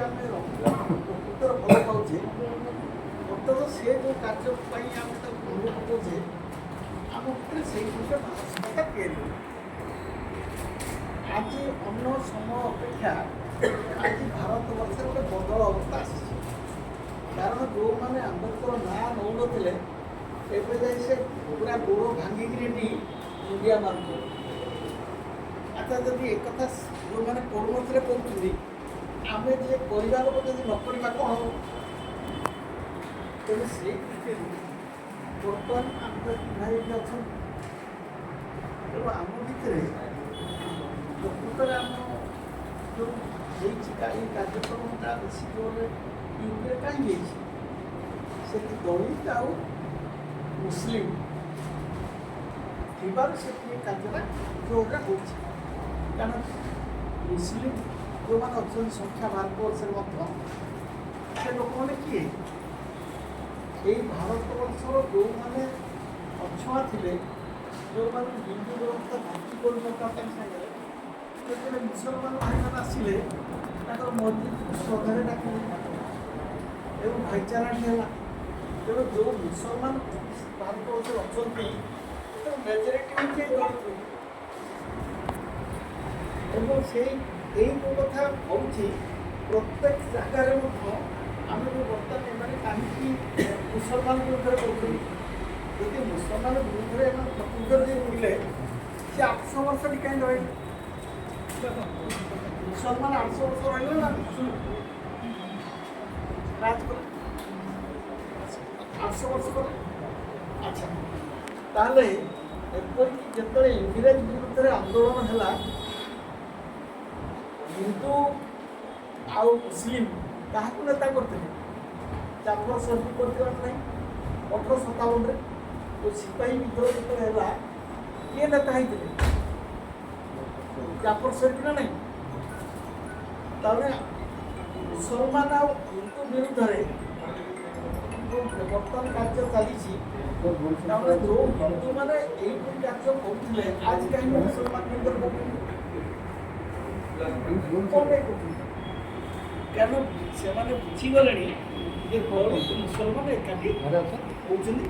ଆମେ ପ୍ରକୃତର ଭଲ ପାଉଛେ ବର୍ତ୍ତମାନ ସେ ଯେଉଁ କାର୍ଯ୍ୟ ପାଇଁ ଆମେ ତାକୁ ମନେ ପକାଉଛେ ଆମ ଭିତରେ ସେଇ ଗୋଟେ ମାନସିକତା ତିଆରି ହୁଏ। ଆଜି ଅନ୍ୟ ସମୟ ଅପେକ୍ଷା ଆଜି ଭାରତବର୍ଷରେ ଗୋଟେ ବଦଳ ଅବସ୍ଥା ଆସିଛି। କାରଣ ଯେଉଁମାନେ ଆମ୍ବେଦକର ନାଁ ନେଉନଥିଲେ ଏବେ ଯାଇ ସେ ପୁରା ଗୋଡ଼ ଭାଙ୍ଗିକିରି ଏଠି ମୁଣ୍ଡିଆ ମାରୁଥିଲେ। ଆଚ୍ଛା, ଯଦି ଏକଥା ଯେଉଁମାନେ କରୁନଥିଲେ କରୁଛନ୍ତି, ଆମେ ଯେ କରିବା ଲୋକ ଯଦି ନ କରିବା କ'ଣ ହେବ? ତେଣୁ ସେଇ ଦୃଷ୍ଟିରୁ ବର୍ତ୍ତମାନ ଆମେ ଭାଇ ଅଛନ୍ତି। ତେଣୁ ଆମ ଭିତରେ ପ୍ରକୃତରେ ଆମ ଯେଉଁ ହେଇଛି ଏଇ କାର୍ଯ୍ୟକ୍ରମଟା ବେଶୀ ଜୋରରେ ୟୁପିରେ କାହିଁକି ହେଇଛି? ସେଠି ଦଳିତ ଆଉ ମୁସଲିମ ଥିବାରୁ ସେଠି ଏ କାର୍ଯ୍ୟଟା ଜୋରରେ ହେଉଛି। କାରଣ ମୁସଲିମ ଯେଉଁମାନେ ଅଛନ୍ତି ସଂଖ୍ୟା ଭାରତବର୍ଷରେ ମଧ୍ୟ ସେ ଲୋକମାନେ କିଏ? ଏଇ ଭାରତବର୍ଷର ଯେଉଁମାନେ ଅଛୁଆଁ ଥିଲେ, ଯେଉଁମାନେ ହିନ୍ଦୁ ବ୍ୟବସ୍ଥା ଭକ୍ତି କରୁନଥିଲା ତାଙ୍କ ସାଙ୍ଗରେ, ଯେତେବେଳେ ମୁସଲମାନ ଭାଇମାନେ ଆସିଲେ ତାଙ୍କର ମସଜିଦକୁ ଶ୍ରଦ୍ଧାରେ ଡାକିଲେ ଏବଂ ଭାଇଚାରାଟି ହେଲା। ତେଣୁ ଯେଉଁ ମୁସଲମାନ ଭାରତବର୍ଷରେ ଅଛନ୍ତି ମେଜରିଟି ହେଉଛି ଦଳିତ। ଏବଂ ସେଇ ଏଇ ଯେଉଁ କଥା ହେଉଛି ପ୍ରତ୍ୟେକ ଜାଗାରେ ମଧ୍ୟ ଆମେ ଯେଉଁ ବର୍ତ୍ତମାନ ଏମାନେ କାହିଁକି ମୁସଲମାନ ବିରୁଦ୍ଧରେ କରୁଛନ୍ତି? ଯଦି ମୁସଲମାନ ବିରୁଦ୍ଧରେ ଏମାନେ ପ୍ରକୃତ ଯଦି ଉଠିଲେ ସେ 800 ବର୍ଷଟି କାହିଁକି ରହିଲେ? ମୁସଲମାନ 800 ବର୍ଷ ରହିଲେ ନା ରାଜ କଲେ 800 ବର୍ଷ କଲେ। ଆଚ୍ଛା, ତାହେଲେ ଏପରିକି ଯେତେବେଳେ ଇଂରେଜ ବିରୁଦ୍ଧରେ ଆନ୍ଦୋଳନ ହେଲା, ହିନ୍ଦୁ ଆଉ ମୁସଲିମ କାହାକୁ ନେତା କରିଥିଲେ? ଜାଫର ସର୍ଦି କରିଥିବା ନାହିଁ 1857ରେ ସିପାହୀ ବିଦ୍ରୋହ ଯେତେବେଳେ ହେଲା, କିଏ ନେତା ହେଇଥିଲେ? ଜାଫର ସର୍ଦି ନା ନାହିଁ? ତାହେଲେ ମୁସଲମାନ ଆଉ ହିନ୍ଦୁ ବିରୁଦ୍ଧରେ ବର୍ତ୍ତମାନ କାର୍ଯ୍ୟ ଚାଲିଛି। ତାହେଲେ ଯେଉଁ ହିନ୍ଦୁମାନେ ଏଇପରି କାର୍ଯ୍ୟ କରୁଥିଲେ ଆଜି କାହିଁକି ମୁସଲମାନ ବିରୁଦ୍ଧରେ କରୁଛନ୍ତି? କ'ଣ ପାଇଁ କରୁଛନ୍ତି? କାରଣ ସେମାନେ ବୁଝିଗଲେଣି ଯେ ଦଳିତ ମୁସଲମାନ ଏକାଠି ହେଉଛନ୍ତି।